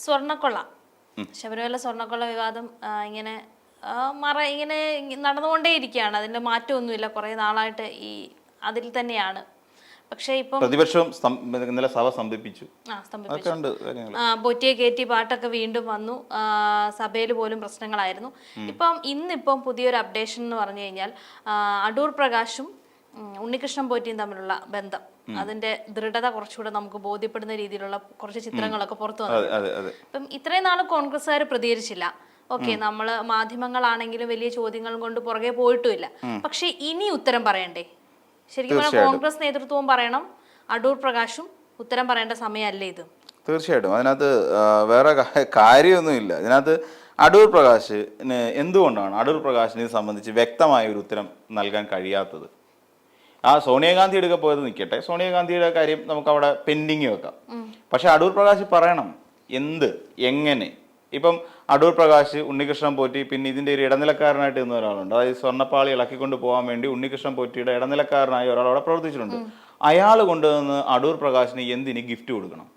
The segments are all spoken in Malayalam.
സ്വർണ്ണക്കൊള്ള ശബരിമല സ്വർണ്ണക്കൊള്ള വിവാദം ഇങ്ങനെ ഇങ്ങനെ നടന്നുകൊണ്ടേയിരിക്കുകയാണ്. അതിന്റെ മാറ്റമൊന്നുമില്ല, കുറേ നാളായിട്ട് ഈ അതിൽ തന്നെയാണ്. പക്ഷെ ഇപ്പം പ്രതിപക്ഷവും ഇന്നലെ സഭ സ്തംഭിപ്പിച്ചു. പൊറ്റിയെ കയറ്റി പാട്ടൊക്കെ വീണ്ടും വന്നു. സഭയിൽ പോലും പ്രശ്നങ്ങളായിരുന്നു. ഇന്നിപ്പം പുതിയൊരു അപ്ഡേഷൻ എന്ന് പറഞ്ഞു കഴിഞ്ഞാൽ അടൂർ പ്രകാശും ഉണ്ണികൃഷ്ണൻ പോറ്റിയും തമ്മിലുള്ള ബന്ധം, അതിന്റെ ദൃഢത കുറച്ചുകൂടെ നമുക്ക് ബോധ്യപ്പെടുന്ന രീതിയിലുള്ള കുറച്ച് ചിത്രങ്ങളൊക്കെ പുറത്തു വന്നു. ഇപ്പം ഇത്രയും നാൾ കോൺഗ്രസ്സുകാർ പ്രതികരിച്ചില്ല. ഓക്കെ, നമ്മള് മാധ്യമങ്ങളാണെങ്കിലും വലിയ ചോദ്യങ്ങൾ കൊണ്ട് പുറകെ പോയിട്ടുമില്ല. പക്ഷെ ഇനി ഉത്തരം പറയണ്ടേ? ശരിക്കും പറഞ്ഞാൽ കോൺഗ്രസ് നേതൃത്വവും പറയണം, അടൂർ പ്രകാശും ഉത്തരം പറയേണ്ട സമയമല്ലേ ഇത്? തീർച്ചയായിട്ടും. അതിനകത്ത് വേറെ കാര്യമൊന്നുമില്ല. ഇതിനകത്ത് അടൂർ പ്രകാശിന് എന്തുകൊണ്ടാണ് അടൂർ പ്രകാശിനെ സംബന്ധിച്ച് വ്യക്തമായ ഒരു ഉത്തരം നൽകാൻ കഴിയാത്തത്? ആ സോണിയാഗാന്ധി എടുക്ക പോയത് നിൽക്കട്ടെ, സോണിയാഗാന്ധിയുടെ കാര്യം നമുക്ക് അവിടെ പെൻഡിങ് വെക്കാം. പക്ഷെ അടൂർ പ്രകാശ് പറയണം എന്ത്, എങ്ങനെ. ഇപ്പം അടൂർ പ്രകാശ്, ഉണ്ണികൃഷ്ണൻ പോറ്റി, പിന്നെ ഇതിൻ്റെ ഒരു ഇടനിലക്കാരനായിട്ട് ഇന്ന ഒരാളുണ്ട്. അതായത് സ്വർണ്ണപ്പാളി ഇളക്കിക്കൊണ്ട് പോകാൻ വേണ്ടി ഉണ്ണികൃഷ്ണൻ പോറ്റിയുടെ ഇടനിലക്കാരനായ ഒരാൾ അവിടെ പ്രവർത്തിച്ചിട്ടുണ്ട്. അയാൾ കൊണ്ടുവന്ന് അടൂർ പ്രകാശിന് എന്തിന് ഗിഫ്റ്റ് കൊടുക്കണം?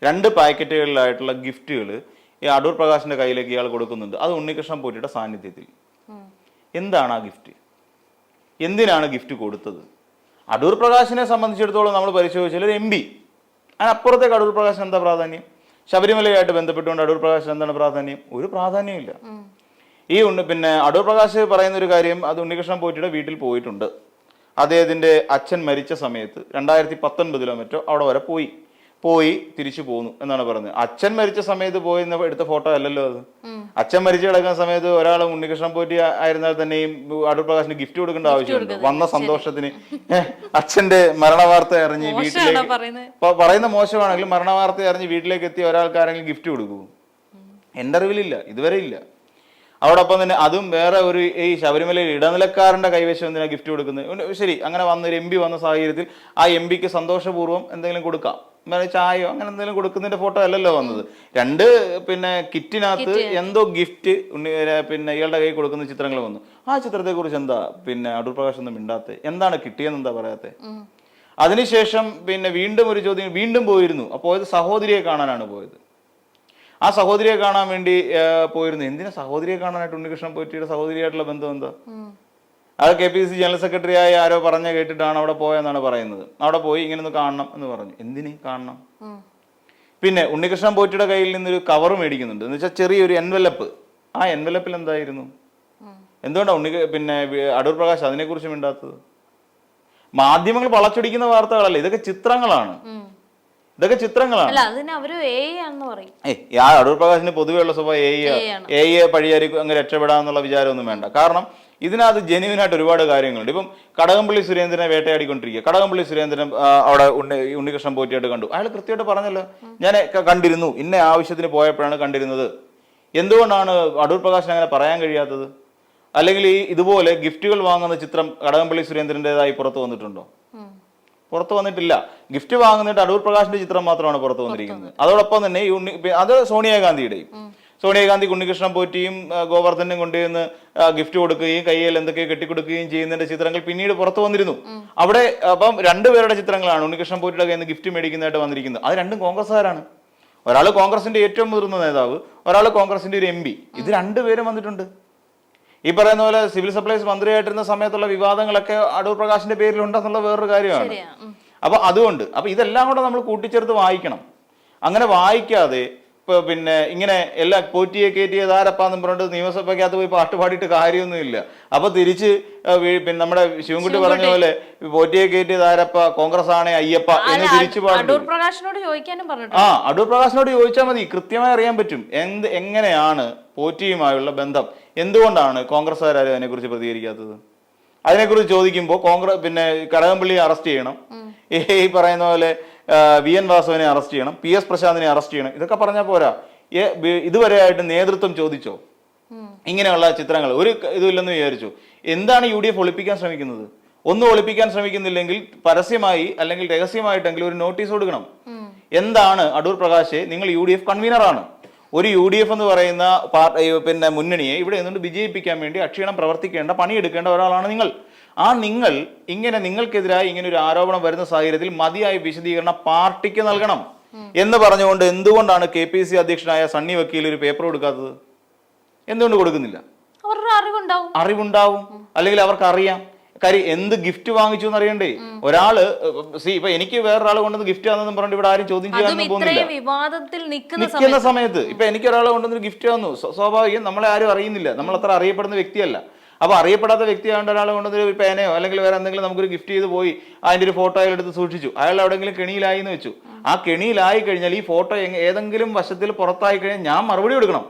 2 പാക്കറ്റുകളിലായിട്ടുള്ള ഗിഫ്റ്റുകൾ ഈ അടൂർ പ്രകാശിന്റെ കയ്യിലേക്ക് ഇയാൾ കൊടുക്കുന്നുണ്ട്. അത് ഉണ്ണികൃഷ്ണൻ പോറ്റിയുടെ സാന്നിധ്യത്തിൽ. എന്താണ് ആ ഗിഫ്റ്റ്? എന്തിനാണ് ഗിഫ്റ്റ് കൊടുത്തത്? അടൂർ പ്രകാശിനെ സംബന്ധിച്ചിടത്തോളം നമ്മൾ പരിശോധിച്ചാൽ ഒരു MP, അതിനപ്പുറത്തേക്ക് അടൂർ പ്രകാശിന് എന്താ പ്രാധാന്യം? ശബരിമലയായിട്ട് ബന്ധപ്പെട്ടുകൊണ്ട് അടൂർ പ്രകാശിന് എന്താണ് പ്രാധാന്യം? ഒരു പ്രാധാന്യമില്ല. പിന്നെ അടൂർ പ്രകാശ് പറയുന്ന ഒരു കാര്യം, അത് ഉണ്ണികൃഷ്ണൻ പോറ്റിയുടെ വീട്ടിൽ പോയിട്ടുണ്ട്. അദ്ദേഹത്തിന്റെ അച്ഛൻ മരിച്ച സമയത്ത് 2019 മറ്റോ അവിടെ വരെ പോയി തിരിച്ചു പോന്നു എന്നാണ് പറയുന്നത്. അച്ഛൻ മരിച്ച സമയത്ത് പോയി എടുത്ത ഫോട്ടോ അല്ലല്ലോ അത്. അച്ഛൻ മരിച്ചു കിടക്കുന്ന സമയത്ത് ഒരാൾ ഉണ്ണികൃഷ്ണൻ പോറ്റി ആയിരുന്നാൽ തന്നെയും അടൂർ പ്രകാശിന് ഗിഫ്റ്റ് കൊടുക്കേണ്ട ആവശ്യമുണ്ട്? വന്ന സന്തോഷത്തിന് അച്ഛന്റെ മരണവാർത്ത അറിഞ്ഞ് വീട്ടിലേക്ക്, പറയുന്ന മോശമാണെങ്കിലും മരണവാർത്ത അറിഞ്ഞ് വീട്ടിലേക്ക് എത്തിയ ഒരാൾക്ക് ആരെങ്കിലും ഗിഫ്റ്റ് കൊടുക്കൂ? എന്റെ അറിവിലില്ല, ഇതുവരെ ഇല്ല. അതോടൊപ്പം തന്നെ അതും വേറെ ഒരു ഈ ശബരിമലയിൽ ഇടനിലക്കാരന്റെ കൈവശം എന്തിനാ ഗിഫ്റ്റ് കൊടുക്കുന്നത്? ശരി, അങ്ങനെ വന്നൊരു MP വന്ന സാഹചര്യത്തിൽ ആ MPക്ക് സന്തോഷപൂർവ്വം എന്തെങ്കിലും കൊടുക്കാം, ചായയോ അങ്ങനെ എന്തെങ്കിലും കൊടുക്കുന്നതിന്റെ ഫോട്ടോ അല്ലല്ലോ വന്നത്. 2 കിറ്റിനകത്ത് എന്തോ ഗിഫ്റ്റ് പിന്നെ ഇയാളുടെ കൈ കൊടുക്കുന്ന ചിത്രങ്ങൾ വന്നു. ആ ചിത്രത്തെ കുറിച്ച് എന്താ അടൂർ പ്രകാശ് ഒന്നും മിണ്ടാത്തെ? എന്താണ് കിട്ടിയെന്ന് എന്താ പറയാത്തെ? അതിനുശേഷം വീണ്ടും ഒരു ചോദ്യം, വീണ്ടും പോയിരുന്നു. പോയത് സഹോദരിയെ കാണാനാണ് പോയത്. ആ സഹോദരിയെ കാണാൻ വേണ്ടി പോയിരുന്നു. എന്തിനാ സഹോദരിയെ കാണാനായിട്ട്? ഉണ്ണികൃഷ്ണൻ പോറ്റിയുടെ സഹോദരിയായിട്ടുള്ള ബന്ധം എന്താ? അത് KPCC ജനറൽ സെക്രട്ടറി ആയി ആരോ പറഞ്ഞ കേട്ടിട്ടാണ് അവിടെ പോയെന്നാണ് പറയുന്നത്. അവിടെ പോയി ഇങ്ങനെ ഒന്ന് കാണണം എന്ന് പറഞ്ഞു. എന്തിന് കാണണം? പിന്നെ ഉണ്ണികൃഷ്ണൻ പോറ്റിയുടെ കയ്യിൽ നിന്നൊരു കവർ മേടിക്കുന്നുണ്ട്, എന്ന് വെച്ചാൽ ചെറിയൊരു എൻവലപ്പ്. ആ എൻവലപ്പിൽ എന്തായിരുന്നു? എന്തുകൊണ്ടാണ് അടൂർ പ്രകാശ് അതിനെക്കുറിച്ച് മിണ്ടാത്തത്? മാധ്യമങ്ങൾ വളച്ചൊടിക്കുന്ന വാർത്തകളല്ല, ഇതൊക്കെ ചിത്രങ്ങളാണ്. അടൂർ പ്രകാശിന് പൊതുവെയുള്ള സ്വഭാവം എയെ പഴിയാരി അങ്ങ് രക്ഷപ്പെടാന്നുള്ള വിചാരമൊന്നും വേണ്ട. കാരണം ഇതിനകത്ത് ജെന്യുവിനായിട്ട് ഒരുപാട് കാര്യങ്ങളുണ്ട്. ഇപ്പം കടകംപള്ളി സുരേന്ദ്രനെ വേട്ടയാടിക്കൊണ്ടിരിക്കുക. കടകംപള്ളി സുരേന്ദ്രൻ അവിടെ ഉണ്ണികൃഷ്ണൻ പോറ്റിയായിട്ട് കണ്ടു. അയാൾ കൃത്യമായിട്ട് പറഞ്ഞല്ലോ, ഞാൻ കണ്ടിരുന്നു, ഇന്ന ആവശ്യത്തിന് പോയപ്പോഴാണ് കണ്ടിരുന്നത്. എന്തുകൊണ്ടാണ് അടൂർ പ്രകാശിന് അങ്ങനെ പറയാൻ കഴിയാത്തത്? അല്ലെങ്കിൽ ഇതുപോലെ ഗിഫ്റ്റുകൾ വാങ്ങുന്ന ചിത്രം കടകംപള്ളി സുരേന്ദ്രൻ്റെതായി പുറത്തു വന്നിട്ടുണ്ടോ? പുറത്തു വന്നിട്ടില്ല. ഗിഫ്റ്റ് വാങ്ങുന്നിട്ട് അടൂർ പ്രകാശിന്റെ ചിത്രം മാത്രമാണ് പുറത്തു വന്നിരിക്കുന്നത്. അതോടൊപ്പം തന്നെ അത് സോണിയാഗാന്ധിയുടെയും, സോണിയാഗാന്ധിക്ക് ഉണ്ണികൃഷ്ണൻ പോറ്റിയും ഗോവർദ്ധനും കൊണ്ടുവന്ന് ഗിഫ്റ്റ് കൊടുക്കുകയും കയ്യിൽ എന്തൊക്കെയോ കെട്ടിക്കൊടുക്കുകയും ചെയ്യുന്നതിന്റെ ചിത്രങ്ങൾ പിന്നീട് പുറത്തു വന്നിരുന്നു. അവിടെ അപ്പം 2 പേരുടെ ചിത്രങ്ങളാണ് ഉണ്ണികൃഷ്ണൻ പോറ്റിയുടെ കയ്യിൽ നിന്ന് ഗിഫ്റ്റ് മേടിക്കുന്നതായിട്ട് വന്നിരിക്കുന്നത്. അത് 2 കോൺഗ്രസ്സുകാരാണ്. ഒരാൾ കോൺഗ്രസിന്റെ ഏറ്റവും മുതിർന്ന നേതാവ്, ഒരാൾ കോൺഗ്രസിന്റെ ഒരു MP. ഇത് 2 പേരും വന്നിട്ടുണ്ട്. ഈ പറയുന്ന പോലെ സിവിൽ സപ്ലൈസ് മന്ത്രിയായിട്ടിരുന്ന സമയത്തുള്ള വിവാദങ്ങളൊക്കെ അടൂർ പ്രകാശിന്റെ പേരിലുണ്ടെന്നുള്ള വേറൊരു കാര്യമാണ്. അതുകൊണ്ട് ഇതെല്ലാം കൂടെ നമ്മൾ കൂട്ടിച്ചേർത്ത് വായിക്കണം. അങ്ങനെ വായിക്കാതെ ഇങ്ങനെ എല്ലാ പോറ്റിയെ കയറ്റിയത് ആരപ്പാന്നും പറഞ്ഞിട്ട് നിയമസഭയ്ക്കകത്ത് പോയി പാട്ട് പാടിയിട്ട് കാര്യമൊന്നുമില്ല. തിരിച്ച് നമ്മുടെ ശിവൻകുട്ടി പറഞ്ഞ പോലെ പോറ്റിയെ കയറ്റിയത് ആരപ്പ, കോൺഗ്രസ് ആണേ അയ്യപ്പ എന്ന് തിരിച്ചു പാടും. അടൂർ പ്രകാശിനോട് ചോദിച്ചാൽ മതി, കൃത്യമായി അറിയാൻ പറ്റും എങ്ങനെയാണ് പോറ്റിയുമായുള്ള ബന്ധം. എന്തുകൊണ്ടാണ് കോൺഗ്രസ്സുകാരും അതിനെക്കുറിച്ച് പ്രതികരിക്കാത്തത്? അതിനെക്കുറിച്ച് ചോദിക്കുമ്പോൾ കടകംപള്ളിയെ അറസ്റ്റ് ചെയ്യണം, ഈ പറയുന്ന പോലെ VN വാസവനെ അറസ്റ്റ് ചെയ്യണം, PS പ്രശാന്തിനെ അറസ്റ്റ് ചെയ്യണം, ഇതൊക്കെ പറഞ്ഞാൽ പോരാ. ഇതുവരെയായിട്ട് നേതൃത്വം ചോദിച്ചോ? ഇങ്ങനെയുള്ള ചിത്രങ്ങൾ ഒരു ഇതുമില്ലെന്ന് വിചാരിച്ചു. എന്താണ് UDF ഒളിപ്പിക്കാൻ ശ്രമിക്കുന്നത്? ഒന്നും ഒളിപ്പിക്കാൻ ശ്രമിക്കുന്നില്ലെങ്കിൽ പരസ്യമായി അല്ലെങ്കിൽ രഹസ്യമായിട്ടെങ്കിലും ഒരു നോട്ടീസ് കൊടുക്കണം. എന്താണ് അടൂർ പ്രകാശ്, നിങ്ങൾ UDF കൺവീനറാണ്. ഒരു UDF എന്ന് പറയുന്ന മുന്നണിയെ ഇവിടെ നിന്നുകൊണ്ട് വിജയിപ്പിക്കാൻ വേണ്ടി അക്ഷീണം പ്രവർത്തിക്കേണ്ട, പണിയെടുക്കേണ്ട ഒരാളാണ് നിങ്ങൾ. നിങ്ങൾക്കെതിരായി ഇങ്ങനെ ഒരു ആരോപണം വരുന്ന സാഹചര്യത്തിൽ മതിയായ വിശദീകരണം പാർട്ടിക്ക് നൽകണം. എന്ന് പറഞ്ഞുകൊണ്ട് എന്തുകൊണ്ടാണ് KPCC അധ്യക്ഷനായ സണ്ണി വക്കീൽ ഒരു പേപ്പർ കൊടുക്കാത്തത്? എന്തുകൊണ്ട് കൊടുക്കുന്നില്ല? അവരുടെ അറിവുണ്ടാവും, അല്ലെങ്കിൽ അവർക്ക് അറിയാം. കാര്യം എന്ത് ഗിഫ്റ്റ് വാങ്ങിച്ചു എന്ന് അറിയണ്ടേ? ഒരാള് ഇപ്പൊ എനിക്ക് വേറൊരാൾ കൊണ്ടുവന്ന് ഗിഫ്റ്റ് ആണെന്ന് പറഞ്ഞിട്ട് ഇവിടെ ആരും ചോദ്യം ചെയ്യാനൊന്നും പോകുന്നില്ല. നിൽക്കുന്ന സമയത്ത് ഇപ്പൊ എനിക്ക് ഒരാളെ കൊണ്ടുവന്നൊരു ഗിഫ്റ്റ് വന്നു, സ്വാഭാവികം നമ്മളെ ആരും അറിയുന്നില്ല, നമ്മൾ അത്ര അറിയപ്പെടുന്ന വ്യക്തിയല്ല. അപ്പൊ അറിയപ്പെടാത്ത വ്യക്തിയാണ്ട് ഒരാളെ കൊണ്ടുവന്നൊരു ഒരു പേനയോ അല്ലെങ്കിൽ വേറെ എന്തെങ്കിലും നമുക്കൊരു ഗിഫ്റ്റ് ചെയ്ത് പോയി അതിന്റെ ഒരു ഫോട്ടോ അയാളെടുത്ത് സൂക്ഷിച്ചു, അയാൾ എവിടെയെങ്കിലും കെണിയിലായി എന്ന് വെച്ചു. ആ കെണിയിലായി കഴിഞ്ഞാൽ ഈ ഫോട്ടോ ഏതെങ്കിലും വശത്തിൽ പുറത്തായി കഴിഞ്ഞാൽ ഞാൻ മറുപടി കൊടുക്കണം.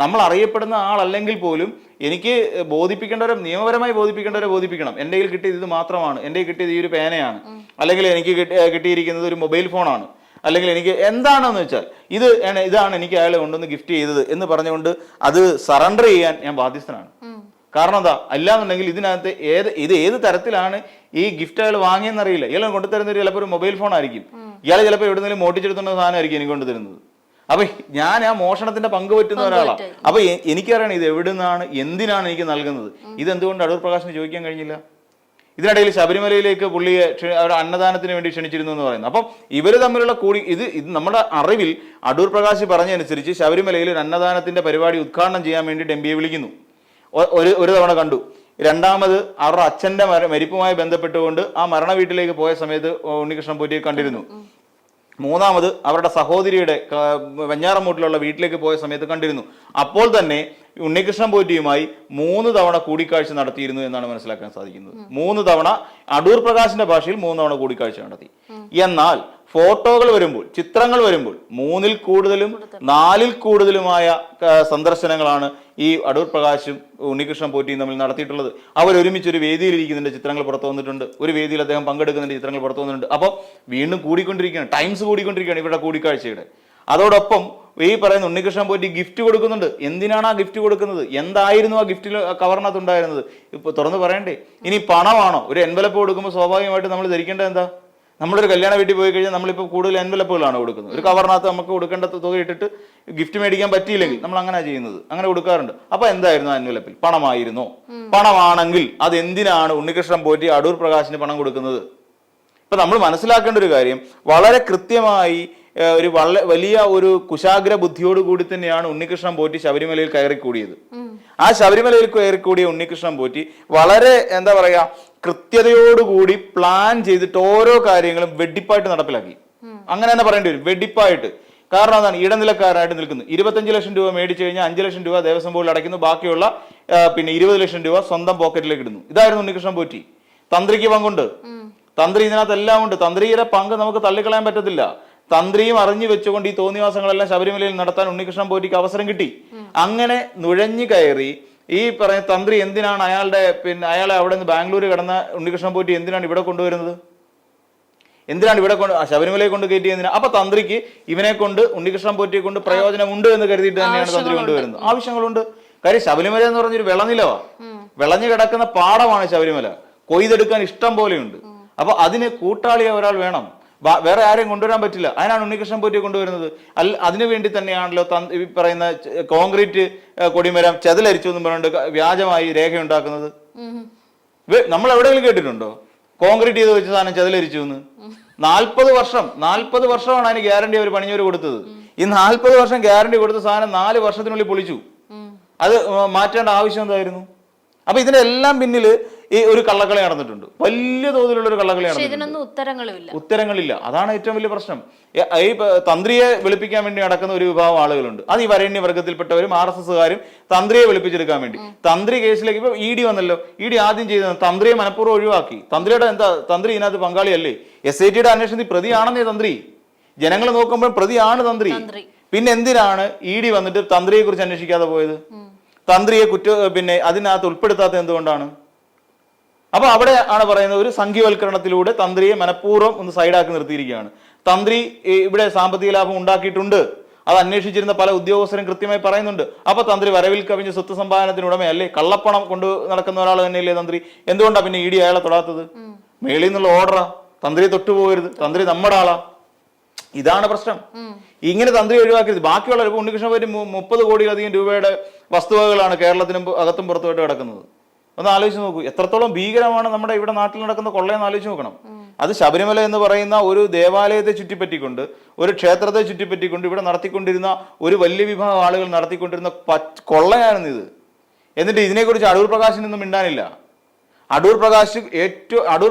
നമ്മൾ അറിയപ്പെടുന്ന ആളല്ലെങ്കിൽ പോലും എനിക്ക് ബോധിപ്പിക്കേണ്ടവരെ, നിയമപരമായി ബോധിപ്പിക്കേണ്ടവരെ ബോധിപ്പിക്കണം. എൻ്റെ കയ്യിൽ കിട്ടിയത് ഇത് മാത്രമാണ്, എൻ്റെ കയ്യിൽ കിട്ടിയത് ഈ ഒരു പേനയാണ്, അല്ലെങ്കിൽ എനിക്ക് കിട്ടിയിരിക്കുന്നത് ഒരു മൊബൈൽ ഫോണാണ്, അല്ലെങ്കിൽ എനിക്ക് എന്താണെന്ന് വെച്ചാൽ ഇതാണ് എനിക്ക് അയാളെ കൊണ്ടുവന്ന് ഗിഫ്റ്റ് ചെയ്തത് എന്ന് പറഞ്ഞുകൊണ്ട് അത് സറണ്ടർ ചെയ്യാൻ ഞാൻ ബാധ്യസ്ഥനാണ്. കാരണം എന്താ, അല്ലാന്നുണ്ടെങ്കിൽ ഇതിനകത്ത് ഏത് തരത്തിലാണ് ഈ ഗിഫ്റ്റ് അയാൾ വാങ്ങിയെന്നറിയില്ല. ഇയാൾ കൊണ്ടുതരുന്ന ചിലപ്പോൾ ഒരു മൊബൈൽ ഫോൺ ആയിരിക്കും, ഇയാൾ ചിലപ്പോൾ എവിടെന്നെങ്കിലും മോട്ടിച്ചെടുത്തുന്ന സാധനമായിരിക്കും എനിക്ക് കൊണ്ടുതരുന്നത്. അപ്പൊ ഞാൻ ആ മോഷണത്തിന്റെ പങ്ക് പറ്റുന്ന ഒരാളാണ്. അപ്പൊ എനിക്കറിയണം ഇത് എവിടെ നിന്നാണ്, എന്തിനാണ് എനിക്ക് നൽകുന്നത്. ഇതെന്തുകൊണ്ട് അടൂർ പ്രകാശിന് ചോദിക്കാൻ കഴിഞ്ഞില്ല? ഇതിനിടയിൽ ശബരിമലയിലേക്ക് പുള്ളിയെ അന്നദാനത്തിന് വേണ്ടി ക്ഷണിച്ചിരുന്നു എന്ന് പറയുന്നത്. അപ്പം ഇവര് തമ്മിലുള്ള ഇത് നമ്മുടെ അറിവിൽ അടൂർ പ്രകാശ് പറഞ്ഞതനുസരിച്ച് ശബരിമലയിൽ ഒരു അന്നദാനത്തിന്റെ പരിപാടി ഉദ്ഘാടനം ചെയ്യാൻ വേണ്ടി എംപിയെ വിളിക്കുന്നു. ഒരു തവണ കണ്ടു. രണ്ടാമത് അവരുടെ അച്ഛന്റെ മരിപ്പുമായി ബന്ധപ്പെട്ടുകൊണ്ട് ആ മരണ വീട്ടിലേക്ക് പോയ സമയത്ത് ഉണ്ണികൃഷ്ണൻ പോറ്റിയെ കണ്ടിരുന്നു. മൂന്നാമത് അവരുടെ സഹോദരിയുടെ വെഞ്ഞാറമൂട്ടിലുള്ള വീട്ടിലേക്ക് പോയ സമയത്ത് കണ്ടിരുന്നു. അപ്പോൾ തന്നെ ഉണ്ണികൃഷ്ണൻ പോറ്റിയുമായി 3 തവണ കൂടിക്കാഴ്ച നടത്തിയിരുന്നു എന്നാണ് മനസ്സിലാക്കാൻ സാധിക്കുന്നത്. 3 തവണ, അടൂർ പ്രകാശിന്റെ ഭാഷയിൽ 3 തവണ കൂടിക്കാഴ്ച നടത്തി. എന്നാൽ ഫോട്ടോകൾ വരുമ്പോൾ, ചിത്രങ്ങൾ വരുമ്പോൾ 3-ൽ കൂടുതലും 4-ൽ കൂടുതലുമായ സന്ദർശനങ്ങളാണ് ഈ അടൂർ പ്രകാശും ഉണ്ണികൃഷ്ണൻ പോറ്റിയും തമ്മിൽ നടത്തിയിട്ടുള്ളത്. അവർ ഒരുമിച്ച് ഒരു വേദിയിൽ ഇരിക്കുന്നതിന്റെ ചിത്രങ്ങൾ പുറത്തു വന്നിട്ടുണ്ട്, ഒരു വേദിയിൽ അദ്ദേഹം പങ്കെടുക്കുന്നതിന്റെ ചിത്രങ്ങൾ പുറത്തു വന്നിട്ടുണ്ട്. അപ്പോൾ വീണ്ടും കൂടിക്കൊണ്ടിരിക്കുകയാണ്, ടൈംസ് കൂടിക്കൊണ്ടിരിക്കുകയാണ് ഇവരുടെ കൂടിക്കാഴ്ചയുടെ. അതോടൊപ്പം ഈ പറയുന്ന ഉണ്ണികൃഷ്ണൻ പോറ്റി ഗിഫ്റ്റ് കൊടുക്കുന്നുണ്ട്. എന്തിനാണ് ആ ഗിഫ്റ്റ് കൊടുക്കുന്നത്? എന്തായിരുന്നു ആ ഗിഫ്റ്റിൽ കവറിനകത്ത് ഉണ്ടായിരുന്നത്? ഇപ്പൊ തുറന്ന് പറയണ്ടേ? ഇനി പണമാണോ? ഒരു എൻവലപ്പ് കൊടുക്കുമ്പോൾ സ്വാഭാവികമായിട്ട് നമ്മൾ ധരിക്കേണ്ടത് എന്താ? നമ്മളൊരു കല്യാണ വീട്ടിൽ പോയി കഴിഞ്ഞാൽ നമ്മളിപ്പോൾ കൂടുതൽ എൻവലപ്പുകളാണ് കൊടുക്കുന്നത്. ഒരു കവറിനകത്ത് നമുക്ക് കൊടുക്കേണ്ട തുക ഇട്ടിട്ട് ഗിഫ്റ്റ് മേടിക്കാൻ പറ്റിയില്ലെങ്കിൽ നമ്മൾ അങ്ങനെ ചെയ്യുന്നത്, അങ്ങനെ കൊടുക്കാറുണ്ട്. അപ്പൊ എന്തായിരുന്നു ആ എൻവലപ്പിൽ? പണമായിരുന്നോ? പണമാണെങ്കിൽ അത് എന്തിനാണ് ഉണ്ണികൃഷ്ണൻ പോറ്റി അടൂർ പ്രകാശിന് പണം കൊടുക്കുന്നത്? ഇപ്പൊ നമ്മൾ മനസ്സിലാക്കേണ്ട ഒരു കാര്യം, വളരെ കൃത്യമായി ഒരു വലിയ ഒരു കുശാഗ്ര ബുദ്ധിയോടുകൂടി തന്നെയാണ് ഉണ്ണികൃഷ്ണൻ പോറ്റി ശബരിമലയിൽ കയറിക്കൂടിയത്. ആ ശബരിമലയിൽ കയറിക്കൂടിയ ഉണ്ണികൃഷ്ണൻ പോറ്റി വളരെ എന്താ പറയാ, കൃത്യതയോടുകൂടി പ്ലാൻ ചെയ്തിട്ട് ഓരോ കാര്യങ്ങളും വെടിപ്പായിട്ട് നടപ്പിലാക്കി. അങ്ങനെ തന്നെ പറയേണ്ടി വരും, വെടിപ്പായിട്ട്. കാരണം അതാണ്, ഇടനിലക്കാരായിട്ട് നിൽക്കുന്നു. 25 ലക്ഷം രൂപ മേടിച്ചു കഴിഞ്ഞാൽ 5 ലക്ഷം രൂപ ദേവസ്വം ബോർഡിൽ അടയ്ക്കുന്നു, ബാക്കിയുള്ള പിന്നെ 20 ലക്ഷം രൂപ സ്വന്തം പോക്കറ്റിലേക്ക് ഇടുന്നു. ഇതായിരുന്നു ഉണ്ണികൃഷ്ണൻ പോറ്റി. തന്ത്രിക്ക് പങ്കുണ്ട്, തന്ത്രി ഇതിനകത്ത് എല്ലാം ഉണ്ട്. തന്ത്രിയുടെ പങ്ക് നമുക്ക് തള്ളിക്കളയാൻ പറ്റത്തില്ല. തന്ത്രിയും അറിഞ്ഞു വെച്ചുകൊണ്ട് ഈ തോന്നിവാസങ്ങളെല്ലാം ശബരിമലയിൽ നടത്താൻ ഉണ്ണികൃഷ്ണൻ പോറ്റിക്ക് അവസരം കിട്ടി. അങ്ങനെ നുഴഞ്ഞു കയറി ഈ പറയുന്ന തന്ത്രി എന്തിനാണ് അയാളെ അവിടെ നിന്ന് ബാംഗ്ലൂർ കടന്ന ഉണ്ണികൃഷ്ണൻ പോറ്റി എന്തിനാണ് ഇവിടെ കൊണ്ടുവരുന്നത്? എന്തിനാണ് ഇവിടെ ശബരിമലയെ കൊണ്ട് കയറ്റി? എന്തിനാ? അപ്പൊ തന്ത്രിക്ക് ഇവനെ കൊണ്ട്, ഉണ്ണികൃഷ്ണൻ പോറ്റിയെ കൊണ്ട് പ്രയോജനമുണ്ട് എന്ന് കരുതിയിട്ട് തന്നെയാണ് തന്ത്രി കൊണ്ടുവരുന്നത്. ആവശ്യങ്ങളുണ്ട്. കാര്യം ശബരിമല എന്ന് പറഞ്ഞൊരു വിളനിലവാ, വിളഞ്ഞു കിടക്കുന്ന പാടമാണ് ശബരിമല. കൊയ്തെടുക്കാൻ ഇഷ്ടം പോലെയുണ്ട്. അപ്പൊ അതിന് കൂട്ടാളിയെ ഒരാൾ വേണം, വേറെ ആരെയും കൊണ്ടുവരാൻ പറ്റില്ല. അതിനാണ് ഉണ്ണികൃഷ്ണൻ പോറ്റിയെ കൊണ്ടുവരുന്നത്. അതിനു വേണ്ടി തന്നെയാണല്ലോ ഈ പറയുന്ന കോൺക്രീറ്റ് കൊടിമരം ചെതലരിച്ചു എന്ന് പറഞ്ഞുകൊണ്ട് വ്യാജമായി രേഖയുണ്ടാക്കുന്നത്. നമ്മൾ എവിടെയെങ്കിലും കേട്ടിട്ടുണ്ടോ കോൺക്രീറ്റ് ചെയ്ത് വെച്ച സാധനം ചെതലരിച്ചു എന്ന്? 40 വർഷമാണ് അതിന് ഗ്യാരണ്ടി അവർ പണിഞ്ഞവർ കൊടുത്തത്. ഈ 40 വർഷം ഗ്യാരണ്ടി കൊടുത്ത സാധനം 4 വർഷത്തിനുള്ളിൽ പൊളിച്ചു. അത് മാറ്റേണ്ട ആവശ്യം എന്തായിരുന്നു? അപ്പൊ ഇതിനെല്ലാം പിന്നിൽ ഈ ഒരു കള്ളക്കളി നടന്നിട്ടുണ്ട്, വലിയ തോതിലുള്ള ഒരു കള്ളക്കളി നടന്നിട്ടുണ്ട്. ഉത്തരങ്ങളില്ല. അതാണ് ഏറ്റവും വലിയ പ്രശ്നം. ഈ തന്ത്രിയെ വെളുപ്പിക്കാൻ വേണ്ടി നടക്കുന്ന ഒരു വിഭാഗം ആളുകളുണ്ട്. അത് ഈ വരേണ്യ വർഗത്തിൽപ്പെട്ടവരും RSSകാരും തന്ത്രിയെ വെളുപ്പിച്ചെടുക്കാൻ വേണ്ടി. തന്ത്രി കേസിലേക്ക് ഇപ്പൊ ED വന്നല്ലോ. ED ആദ്യം ചെയ്തത് തന്ത്രിയെ മനഃപൂർവ്വം ഒഴിവാക്കി. തന്ത്രിയുടെ തന്ത്രി ഇതിനകത്ത് പങ്കാളിയല്ലേ? SITയുടെ അന്വേഷണത്തിൽ പ്രതിയാണെന്നേ തന്ത്രി. ജനങ്ങൾ നോക്കുമ്പോൾ പ്രതിയാണ് തന്ത്രി. പിന്നെ എന്തിനാണ് ED വന്നിട്ട് തന്ത്രിയെ കുറിച്ച് അന്വേഷിക്കാതെ പോയത്? തന്ത്രിയെ പിന്നെ അതിനകത്ത് ഉൾപ്പെടുത്താത്ത എന്തുകൊണ്ടാണ്? അപ്പൊ അവിടെ ആണ് പറയുന്നത്, ഒരു സംഖ്യവൽക്കരണത്തിലൂടെ തന്ത്രിയെ മനഃപൂർവ്വം ഒന്ന് സൈഡാക്കി നിർത്തിയിരിക്കുകയാണ്. തന്ത്രി ഇവിടെ സാമ്പത്തിക ലാഭം ഉണ്ടാക്കിയിട്ടുണ്ട്, അത് അന്വേഷിച്ചിരുന്ന പല ഉദ്യോഗസ്ഥരും കൃത്യമായി പറയുന്നുണ്ട്. അപ്പൊ തന്ത്രി വരവിൽ കവിഞ്ഞ സ്വത്ത് സമ്പാദനത്തിന് ഉടമയല്ലേ? കള്ളപ്പണം കൊണ്ട് നടക്കുന്ന ഒരാൾ തന്നെയല്ലേ തന്ത്രി? എന്തുകൊണ്ടാണ് പിന്നെ ED അയാളെ തൊടാത്തത്? മേളിൽ നിന്നുള്ള ഓർഡറാ, തന്ത്രിയെ തൊട്ടുപോകരുത്, തന്ത്രി നമ്മുടെ ആളാ. ഇതാണ് പ്രശ്നം. ഇങ്ങനെ തന്ത്രി ഒഴിവാക്കരുത്. ബാക്കിയുള്ള ഉണ്ണികൃഷ്ണൻ പോറ്റി 30 കോടിയിലധികം രൂപയുടെ വസ്തുവകകളാണ് കേരളത്തിനും അകത്തും പുറത്തുമായിട്ട് കിടക്കുന്നത്. ഒന്ന് ആലോചിച്ച് നോക്കൂ, എത്രത്തോളം ഭീകരമാണ് നമ്മുടെ ഇവിടെ നാട്ടിൽ നടക്കുന്ന കൊള്ളയെന്ന് ആലോചിച്ച് നോക്കണം. അത് ശബരിമല എന്ന് പറയുന്ന ഒരു ദേവാലയത്തെ ചുറ്റിപ്പറ്റിക്കൊണ്ട്, ഒരു ക്ഷേത്രത്തെ ചുറ്റിപ്പറ്റിക്കൊണ്ട് ഇവിടെ നടത്തിക്കൊണ്ടിരുന്ന ഒരു വലിയ വിഭാഗം ആളുകൾ നടത്തിക്കൊണ്ടിരുന്ന കൊള്ളയാണെന്നിത്. എന്നിട്ട് ഇതിനെക്കുറിച്ച് അടൂർ പ്രകാശിനൊന്നും മിണ്ടാനില്ല. അടൂർ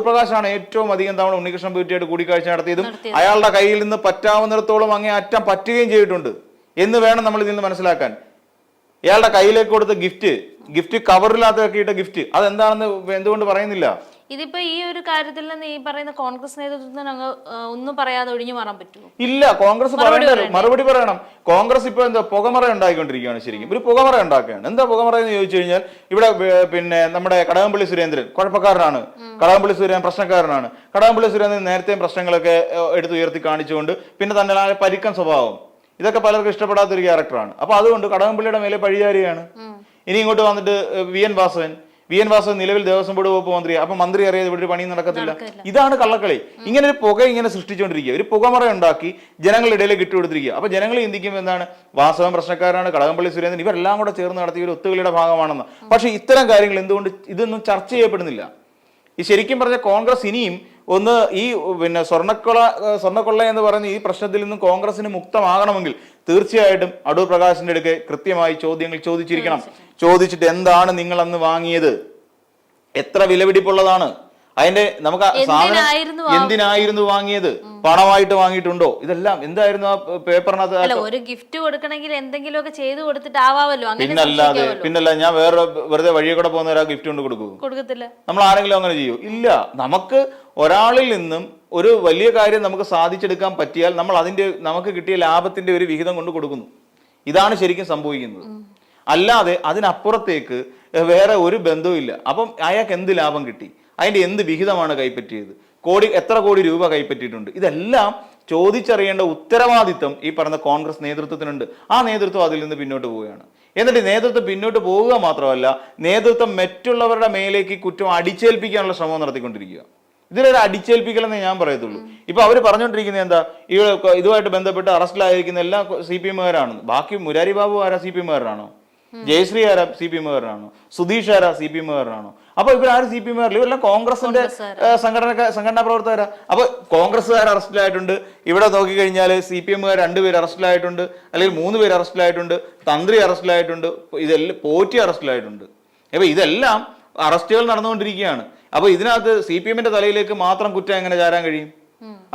പ്രകാശാണ് ഏറ്റവും അധികം തവണ ഉണ്ണികൃഷ്ണൻ പോറ്റിയായിട്ട് കൂടിക്കാഴ്ച നടത്തിയതും അയാളുടെ കയ്യിൽ നിന്ന് പറ്റാവുന്നിടത്തോളം അങ്ങേ അറ്റം പറ്റുകയും ചെയ്തിട്ടുണ്ട് എന്ന് വേണം നമ്മൾ ഇതിൽ നിന്ന് മനസ്സിലാക്കാൻ. ഇയാളുടെ കയ്യിലേക്ക് കൊടുത്ത ഗിഫ്റ്റ് കവറിലാക്കിയിട്ട ഗിഫ്റ്റ് അതെന്താണെന്ന് എന്തുകൊണ്ട് പറയുന്നില്ല? ഇതിപ്പോ ഈ ഒരു കാര്യത്തിൽ നിന്ന് ഈ പറയുന്ന കോൺഗ്രസ് നേതൃത്വത്തിന് അങ്ങ് ഒന്നും പറയാതെ ഒഴിഞ്ഞു മാറാൻ പറ്റുമോ? ഇല്ല, കോൺഗ്രസ് മറുപടി പറയണം. കോൺഗ്രസ് ഇപ്പൊ എന്താ പുകമറ ഉണ്ടായിക്കൊണ്ടിരിക്കുകയാണ്. ശരിക്കും ഒരു പുകമറ ഉണ്ടാക്കുകയാണ്. എന്താ പുകമറ എന്ന് ചോദിച്ചു കഴിഞ്ഞാൽ, ഇവിടെ പിന്നെ നമ്മുടെ കടകംപള്ളി സുരേന്ദ്രൻ കുഴപ്പക്കാരനാണ്, കടകംപള്ളി സുരേന്ദ്രൻ പ്രശ്നക്കാരനാണ്. കടകംപള്ളി സുരേന്ദ്രൻ നേരത്തെ പ്രശ്നങ്ങളൊക്കെ എടുത്തുയർത്തി കാണിച്ചുകൊണ്ട് പിന്നെ തന്നെ പരിക്കൻ സ്വഭാവം, ഇതൊക്കെ പലർക്കും ഇഷ്ടപ്പെടാത്തൊരു ക്യാരക്ടറാണ്. അപ്പൊ അതുകൊണ്ട് കടകംപള്ളിയുടെ മേലെ പഴിചാരിയാണ്. ഇനി ഇങ്ങോട്ട് വന്നിട്ട് വി എൻ വാസവൻ നിലവിൽ ദേവസ്വം ബോർഡ് വകുപ്പ് മന്ത്രിയാണ്. അപ്പൊ മന്ത്രി അറിയാതെ ഇവിടെ ഒരു പണി നടക്കത്തില്ല. ഇതാണ് കള്ളക്കളി. ഇങ്ങനെ ഒരു പുക ഇങ്ങനെ സൃഷ്ടിച്ചുകൊണ്ടിരിക്കുക, ഒരു പുകമറ ഉണ്ടാക്കി ജനങ്ങളുടെ ഇടയിലേക്ക് ഇട്ടുകൊടുത്തിരിക്കുക. അപ്പൊ ജനങ്ങൾ ചിന്തിക്കുമ്പോൾ എന്താണ്, വാസവൻ പ്രശ്നക്കാരാണ്, കടകംപള്ളി സുരേന്ദ്രൻ ഇവരെല്ലാം കൂടെ ചേർന്ന് നടത്തിയ ഒരു ഒത്തുകളിയുടെ ഭാഗമാണെന്ന്. പക്ഷെ ഇത്തരം കാര്യങ്ങൾ എന്തുകൊണ്ട് ഇതൊന്നും ചർച്ച ചെയ്യപ്പെടുന്നില്ല? ഈ ശരിക്കും പറഞ്ഞ കോൺഗ്രസ് ഇനിയും ഒന്ന് ഈ പിന്നെ സ്വർണ്ണക്കൊള്ള എന്ന് പറയുന്ന ഈ പ്രശ്നത്തിൽ നിന്നും കോൺഗ്രസിന് മുക്തമാകണമെങ്കിൽ തീർച്ചയായിട്ടും അടൂർ പ്രകാശിന്റെ അടുക്കെ കൃത്യമായി ചോദ്യങ്ങൾ ചോദിച്ചിരിക്കണം. ചോദിച്ചിട്ട് എന്താണ് നിങ്ങൾ അന്ന് വാങ്ങിയത്, എത്ര വിലപിടിപ്പുള്ളതാണ്, അതിന്റെ നമുക്ക് സാധനം എന്തിനായിരുന്നു വാങ്ങിയത്, പണമായിട്ട് വാങ്ങിയിട്ടുണ്ടോ, ഇതെല്ലാം എന്തായിരുന്നു ആ പേപ്പറിനകത്ത്. ഒരു ഗിഫ്റ്റ് കൊടുക്കണമെങ്കിൽ എന്തെങ്കിലുമൊക്കെ ചെയ്തു കൊടുത്തിട്ടാവാമല്ലോ. പിന്നല്ല ഞാൻ വേറെ വെറുതെ വഴിയെ കൂടെ പോകുന്ന ഒരാൾ ഗിഫ്റ്റ് കൊണ്ട് കൊടുക്കത്തില്ല. നമ്മൾ ആരെങ്കിലും അങ്ങനെ ചെയ്യൂ? ഇല്ല. നമുക്ക് ഒരാളിൽ നിന്നും ഒരു വലിയ കാര്യം നമുക്ക് സാധിച്ചെടുക്കാൻ പറ്റിയാൽ നമ്മൾ നമുക്ക് കിട്ടിയ ലാഭത്തിന്റെ ഒരു വിഹിതം കൊണ്ട് കൊടുക്കുന്നു. ഇതാണ് ശരിക്കും സംഭവിക്കുന്നത്. അല്ലാതെ അതിനപ്പുറത്തേക്ക് വേറെ ഒരു ബന്ധവും ഇല്ല. അപ്പം അയാൾക്ക് എന്ത് ലാഭം കിട്ടി, അതിന്റെ എന്ത് വിഹിതമാണ് കൈപ്പറ്റിയത്, എത്ര കോടി രൂപ കൈപ്പറ്റിയിട്ടുണ്ട്, ഇതെല്ലാം ചോദിച്ചറിയേണ്ട ഉത്തരവാദിത്വം ഈ പറഞ്ഞ കോൺഗ്രസ് നേതൃത്വത്തിനുണ്ട്. ആ നേതൃത്വം അതിൽ നിന്ന് പിന്നോട്ട് പോവുകയാണ്. എന്നിട്ട് നേതൃത്വം പിന്നോട്ട് പോവുക മാത്രമല്ല, നേതൃത്വം മറ്റുള്ളവരുടെ മേലേക്ക് കുറ്റം അടിച്ചേൽപ്പിക്കാനുള്ള ശ്രമം നടത്തിക്കൊണ്ടിരിക്കുക. ഇതിലൊരു അടിച്ചേൽപ്പിക്കലെന്നേ ഞാൻ പറയത്തുള്ളൂ. ഇപ്പൊ അവർ പറഞ്ഞുകൊണ്ടിരിക്കുന്നത് എന്താ, ഇതുമായിട്ട് ബന്ധപ്പെട്ട് അറസ്റ്റിലായിരിക്കുന്ന എല്ലാ CPM-കാരാണ്. ബാക്കി മുരാരി ബാബു ആരാ CPM-കാരനാണോ? ജയശ്രീ ആരാ CPM-കാരനാണോ? സുധീഷ് ആരാ CPM-കാരനാണോ? അപ്പൊ ഇവരാരും CPM-കാരില്ല, ഇവരെല്ലാം കോൺഗ്രസിന്റെ സംഘടനാ പ്രവർത്തകരാ. അപ്പൊ കോൺഗ്രസ്സുകാർ അറസ്റ്റിലായിട്ടുണ്ട്. ഇവിടെ നോക്കിക്കഴിഞ്ഞാൽ CPM-കാർ 2 പേര് അറസ്റ്റിലായിട്ടുണ്ട്, അല്ലെങ്കിൽ 3 പേര് അറസ്റ്റിലായിട്ടുണ്ട്, തന്ത്രി അറസ്റ്റിലായിട്ടുണ്ട്, ഇതെല്ലാം പോറ്റി അറസ്റ്റിലായിട്ടുണ്ട്. അപ്പൊ ഇതെല്ലാം അറസ്റ്റുകൾ നടന്നുകൊണ്ടിരിക്കുകയാണ്. അപ്പൊ ഇതിനകത്ത് CPM-ന്റെ തലയിലേക്ക് മാത്രം കുറ്റം എങ്ങനെ ചാരാൻ കഴിയും?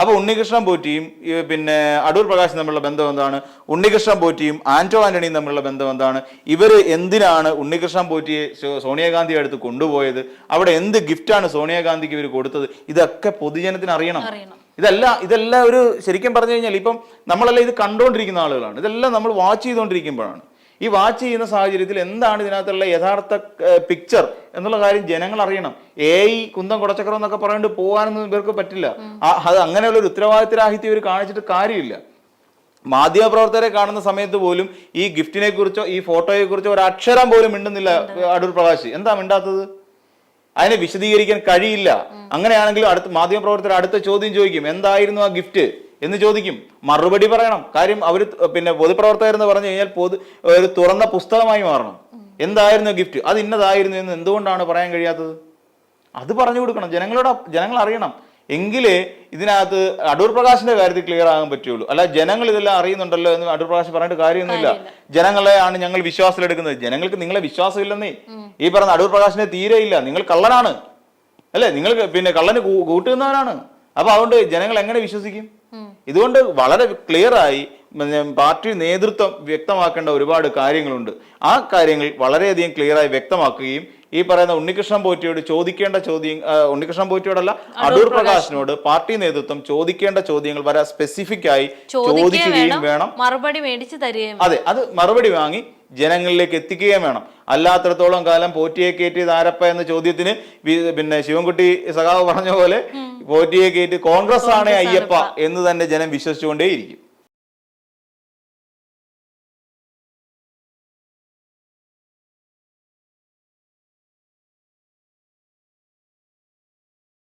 അപ്പൊ ഉണ്ണികൃഷ്ണൻ പോറ്റിയും പിന്നെ അടൂർ പ്രകാശും തമ്മിലുള്ള ബന്ധം എന്താണ്? ഉണ്ണികൃഷ്ണൻ പോറ്റിയും ആന്റോ ആന്റണിയും തമ്മിലുള്ള ബന്ധം എന്താണ്? ഇവര് എന്തിനാണ് ഉണ്ണികൃഷ്ണൻ പോറ്റിയെ സോണിയാഗാന്ധി അടുത്ത് കൊണ്ടുപോയത്? അവിടെ എന്ത് ഗിഫ്റ്റാണ് സോണിയാഗാന്ധിക്ക് ഇവർ കൊടുത്തത്? ഇതൊക്കെ പൊതുജനത്തിന് അറിയണം. ഇതെല്ലാം ഒരു ശരിക്കും പറഞ്ഞു കഴിഞ്ഞാൽ ഇപ്പം നമ്മളെല്ലാം ഇത് കണ്ടുകൊണ്ടിരിക്കുന്ന ആളുകളാണ്. ഇതെല്ലാം നമ്മൾ വാച്ച് ചെയ്തുകൊണ്ടിരിക്കുമ്പോഴാണ്. ഈ വാച്ച് ചെയ്യുന്ന സാഹചര്യത്തിൽ എന്താണ് ഇതിനകത്തുള്ള യഥാർത്ഥ പിക്ചർ എന്നുള്ള കാര്യം ജനങ്ങൾ അറിയണം. കുന്തം കുടച്ചക്രം എന്നൊക്കെ പറഞ്ഞിട്ട് പോകാനൊന്നും ഇവർക്ക് പറ്റില്ല. അത് അങ്ങനെയുള്ള ഒരു ഉത്തരവാദിത്തരാഹിത്യം ഇവർ കാണിച്ചിട്ട് കാര്യമില്ല. മാധ്യമപ്രവർത്തകരെ കാണുന്ന സമയത്ത് പോലും ഈ ഗിഫ്റ്റിനെ കുറിച്ചോ ഈ ഫോട്ടോയെ കുറിച്ചോ ഒരു അക്ഷരം പോലും മിണ്ടുന്നില്ല അടൂർ പ്രകാശ്. എന്താ മിണ്ടാത്തത്? അതിനെ വിശദീകരിക്കാൻ കഴിയില്ല. അങ്ങനെയാണെങ്കിൽ മാധ്യമപ്രവർത്തകർ അടുത്ത ചോദ്യം ചോദിക്കും, എന്തായിരുന്നു ആ ഗിഫ്റ്റ് എന്ന് ചോദിക്കും. മറുപടി പറയണം. കാര്യം അവർ പിന്നെ പൊതുപ്രവർത്തകർ എന്ന് പറഞ്ഞു കഴിഞ്ഞാൽ ഒരു തുറന്ന പുസ്തകമായി മാറണം. എന്തായിരുന്നു ഗിഫ്റ്റ്, അത് ഇന്നതായിരുന്നു എന്ന് എന്തുകൊണ്ടാണ് പറയാൻ കഴിയാത്തത്? അത് പറഞ്ഞു കൊടുക്കണം. ജനങ്ങൾ അറിയണം. എങ്കിലേ ഇതിനകത്ത് അടൂർ പ്രകാശിന്റെ കാര്യത്തിൽ ക്ലിയർ ആകാൻ പറ്റുള്ളൂ. അല്ല ജനങ്ങൾ ഇതെല്ലാം അറിയുന്നുണ്ടല്ലോ എന്ന് അടൂർ പ്രകാശ് പറഞ്ഞിട്ട് കാര്യമൊന്നുമില്ല. ജനങ്ങളെ ആണ് ഞങ്ങൾ വിശ്വാസത്തിലെടുക്കുന്നത്. ജനങ്ങൾക്ക് നിങ്ങളെ വിശ്വാസമില്ലെന്നേ. ഈ പറഞ്ഞ അടൂർ പ്രകാശിനെ തീരെ ഇല്ല. നിങ്ങൾ കള്ളനാണ് അല്ലെ, നിങ്ങൾ പിന്നെ കള്ളന് കൂട്ടുന്നവരാണ്. അപ്പൊ അതുകൊണ്ട് ജനങ്ങൾ എങ്ങനെ വിശ്വസിക്കും? ഇതുകൊണ്ട് വളരെ ക്ലിയറായി പാർട്ടി നേതൃത്വം വ്യക്തമാക്കേണ്ട ഒരുപാട് കാര്യങ്ങളുണ്ട്. ആ കാര്യങ്ങൾ വളരെയധികം ക്ലിയറായി വ്യക്തമാക്കുകയും ഈ പറയുന്ന ഉണ്ണികൃഷ്ണൻ പോറ്റിയോട് ചോദിക്കേണ്ട ഉണ്ണികൃഷ്ണൻ പോറ്റിയോടല്ല അടൂർ പ്രകാശിനോട് പാർട്ടി നേതൃത്വം ചോദിക്കേണ്ട ചോദ്യങ്ങൾ വളരെ സ്പെസിഫിക് ആയി ചോദിക്കുകയും വേണം, മറുപടി മേടിച്ചു തരികയും. അതെ, അത് മറുപടി വാങ്ങി ജനങ്ങളിലേക്ക് എത്തിക്കുകയും വേണം. അല്ലാത്തടത്തോളം കാലം പോറ്റിയെ കയറ്റിയത് ആരപ്പ എന്ന ചോദ്യത്തിന് പിന്നെ ശിവൻകുട്ടി സഖാവ് പറഞ്ഞ പോലെ പോറ്റിയെ കയറ്റി കോൺഗ്രസ് ആണ് അയ്യപ്പ എന്ന് തന്നെ ജനം വിശ്വസിച്ചുകൊണ്ടേയിരിക്കും.